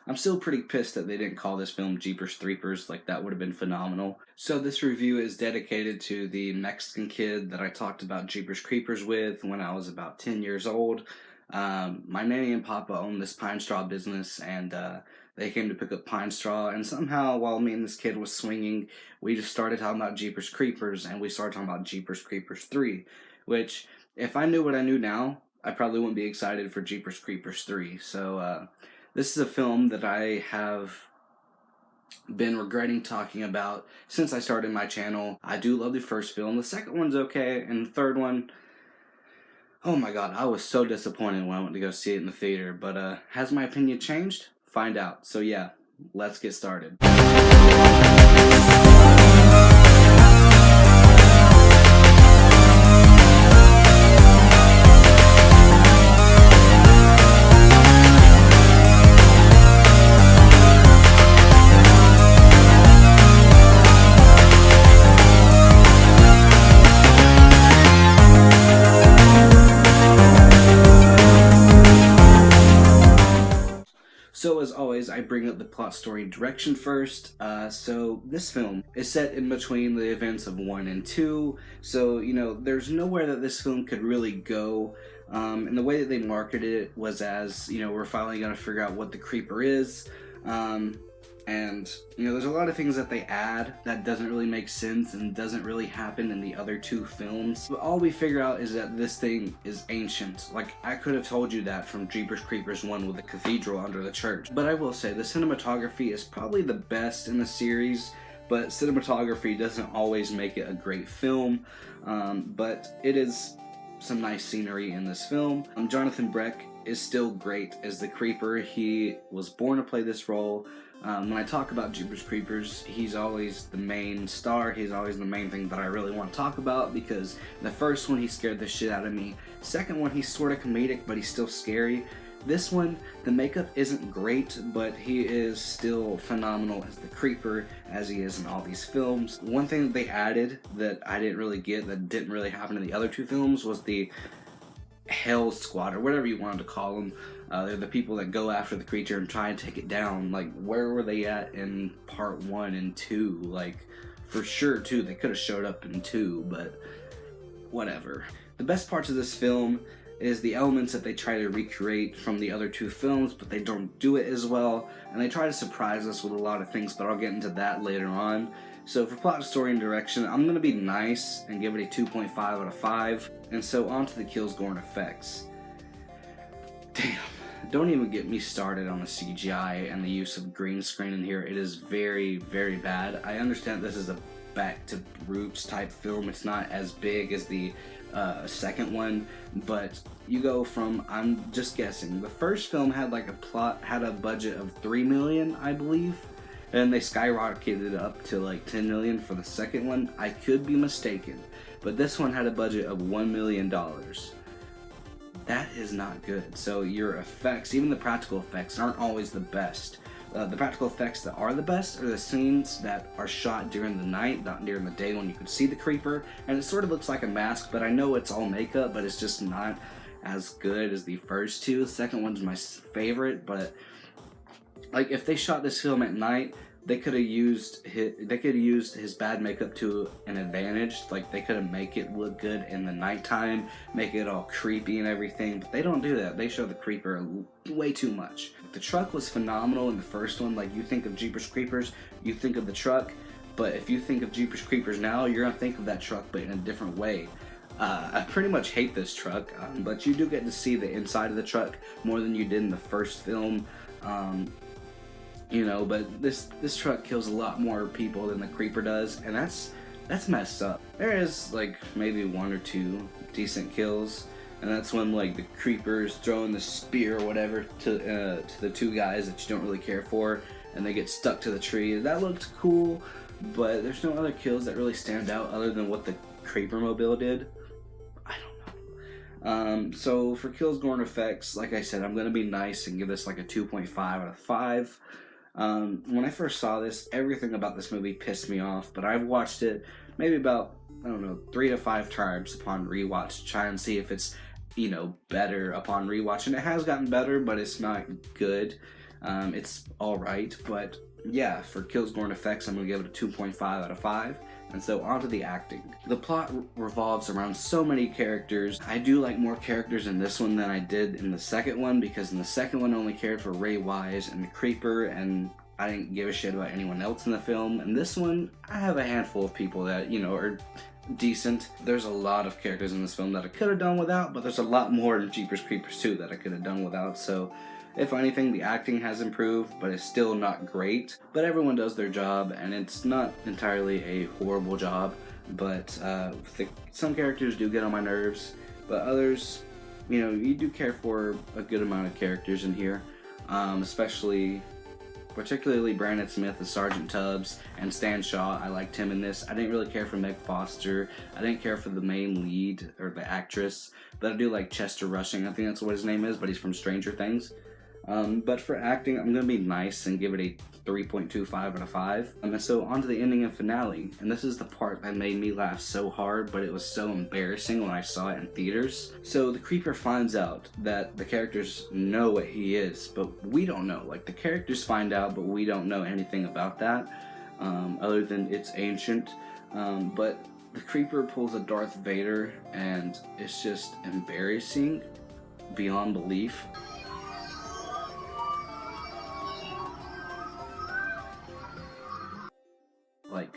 I'm still pretty pissed that they didn't call this film Jeepers Creepers. Like, that would have been phenomenal. So this review is dedicated to the Mexican kid that I talked about Jeepers Creepers with when I was about 10 years old. My nanny and papa owned this pine straw business, and they came to pick up pine straw, and somehow while me and this kid was swinging, we just started talking about Jeepers Creepers, and we started talking about Jeepers Creepers 3, which, if I knew what I knew now, I probably wouldn't be excited for Jeepers Creepers 3. So, this is a film that I have been regretting talking about since I started my channel. I do love the first film. The second one's okay, and the third one, oh my god, I was so disappointed when I went to go see it in the theater. But has my opinion changed? Find out. So yeah, let's get started. So as always, I bring up the plot, story, and direction first. So this film is set in between the events of 1 and 2. So, there's nowhere that this film could really go. And the way that they marketed it was as, we're finally going to figure out what the creeper is. And there's a lot of things that they add that doesn't really make sense and doesn't really happen in the other 2 films. But all we figure out is that this thing is ancient. Like, I could have told you that from Jeepers Creepers 1 with the cathedral under the church. But I will say, the cinematography is probably the best in the series, but cinematography doesn't always make it a great film. But it is some nice scenery in this film. Jonathan Breck is still great as the creeper. He was born to play this role. When I talk about Jeepers Creepers, he's always the main star. He's always the main thing that I really want to talk about, because the first one, he scared the shit out of me. Second one, he's sort of comedic, but he's still scary. This one, the makeup isn't great, but he is still phenomenal as the creeper, as he is in all these films. One thing that they added that I didn't really get, that didn't really happen in the other 2 films, was the Hell Squad, or whatever you wanted to call them. They're the people that go after the creature and try and take it down. Like, where were they at in part 1 and 2? Like, for sure, 2, they could have showed up in 2, but whatever. The best parts of this film is the elements that they try to recreate from the other 2 films, but they don't do it as well, and they try to surprise us with a lot of things, but I'll get into that later on. So for plot, story, and direction, I'm going to be nice and give it a 2.5 out of 5. And so on to the kills, gore, and effects. Damn, don't even get me started on the CGI and the use of green screen in here. It is very, very bad. I understand this is a back to roots type film. It's not as big as the second one, but you go from, I'm just guessing, the first film had like had a budget of $3 million, I believe. And they skyrocketed up to like 10 million for the second one. I could be mistaken, but this one had a budget of $1 million. That is not good. So your effects, even the practical effects, aren't always the best. The practical effects that are the best are the scenes that are shot during the night, not during the day when you can see the creeper. And it sort of looks like a mask, but I know it's all makeup, but it's just not as good as the first 2. The second one's my favorite, but like, if they shot this film at night, they could have used his bad makeup to an advantage. Like, they could have make it look good in the nighttime, make it all creepy and everything, but they don't do that. They show the creeper way too much. The truck was phenomenal in the first one. Like, you think of Jeepers Creepers, you think of the truck, but if you think of Jeepers Creepers now, you're gonna think of that truck, but in a different way. I pretty much hate this truck, but you do get to see the inside of the truck more than you did in the first film. But this truck kills a lot more people than the creeper does, and that's messed up. There is like maybe 1 or 2 decent kills, and that's when like the creeper's throwing the spear or whatever to the 2 guys that you don't really care for, and they get stuck to the tree. That looked cool, but there's no other kills that really stand out other than what the creeper mobile did. I don't know. So for kills, gore, and effects, like I said, I'm gonna be nice and give this like a 2.5 out of 5. When I first saw this, everything about this movie pissed me off, but I've watched it maybe about, 3 to 5 times upon rewatch to try and see if it's, better upon rewatch, and it has gotten better, but it's not good. It's alright, but yeah, for kills, gore, and effects, I'm going to give it a 2.5 out of 5. And so on to the acting. The plot revolves around so many characters. I do like more characters in this one than I did in the second one, because in the second one I only cared for Ray Wise and the Creeper, and I didn't give a shit about anyone else in the film. And this one, I have a handful of people that, are decent. There's a lot of characters in this film that I could have done without, but there's a lot more in Jeepers Creepers 2 that I could have done without, so if anything, the acting has improved, but it's still not great. But everyone does their job, and it's not entirely a horrible job, but some characters do get on my nerves, but others, you do care for a good amount of characters in here, particularly Brandon Smith as Sergeant Tubbs, and Stan Shaw. I liked him in this. I didn't really care for Meg Foster. I didn't care for the main lead, or the actress, but I do like Chester Rushing. I think that's what his name is, but he's from Stranger Things. But for acting, I'm going to be nice and give it a 3.25 out of 5. And so on to the ending and finale. And this is the part that made me laugh so hard, but it was so embarrassing when I saw it in theaters. So the Creeper finds out that the characters know what he is, but we don't know. Like, the characters find out, but we don't know anything about that, other than it's ancient. But the Creeper pulls a Darth Vader, and it's just embarrassing beyond belief. Like,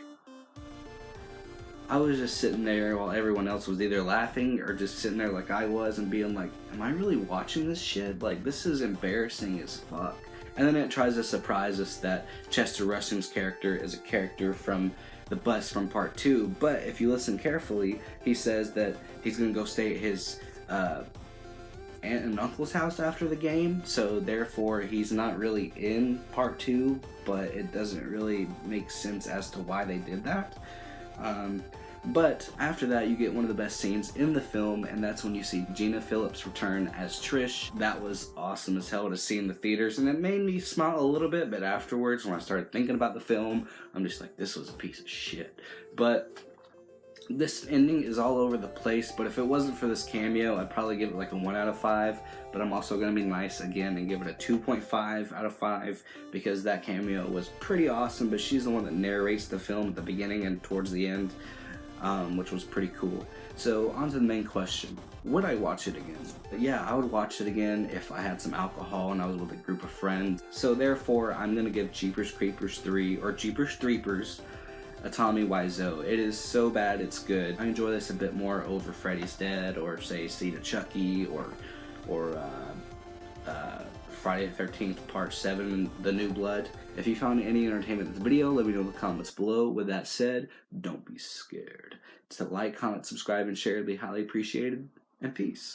I was just sitting there while everyone else was either laughing or just sitting there like I was and being like, am I really watching this shit? Like, this is embarrassing as fuck. And then it tries to surprise us that Chester Rushing's character is a character from the bus from part 2, but if you listen carefully, he says that he's gonna go stay at his aunt and uncle's house after the game, so therefore he's not really in part 2, but it doesn't really make sense as to why they did that. But after that, you get one of the best scenes in the film, and that's when you see Gina Phillips return as Trish. That was awesome as hell to see in the theaters, and it made me smile a little bit, but afterwards, when I started thinking about the film, I'm just like, this was a piece of shit. But this ending is all over the place, but if it wasn't for this cameo, I'd probably give it like a 1 out of 5, but I'm also going to be nice again and give it a 2.5 out of 5, because that cameo was pretty awesome, but she's the one that narrates the film at the beginning and towards the end, which was pretty cool. So, on to the main question. Would I watch it again? Yeah, I would watch it again if I had some alcohol and I was with a group of friends. So therefore, I'm going to give Jeepers Creepers 3, or Jeepers Threepers, a Tommy Wiseau. It is so bad it's good. I enjoy this a bit more over Freddy's Dead, or say Seed of Chucky, or Friday the 13th Part 7, The New Blood. If you found any entertainment in this video, let me know in the comments below. With that said, don't be scared. To like, comment, subscribe, and share would be highly appreciated, and peace.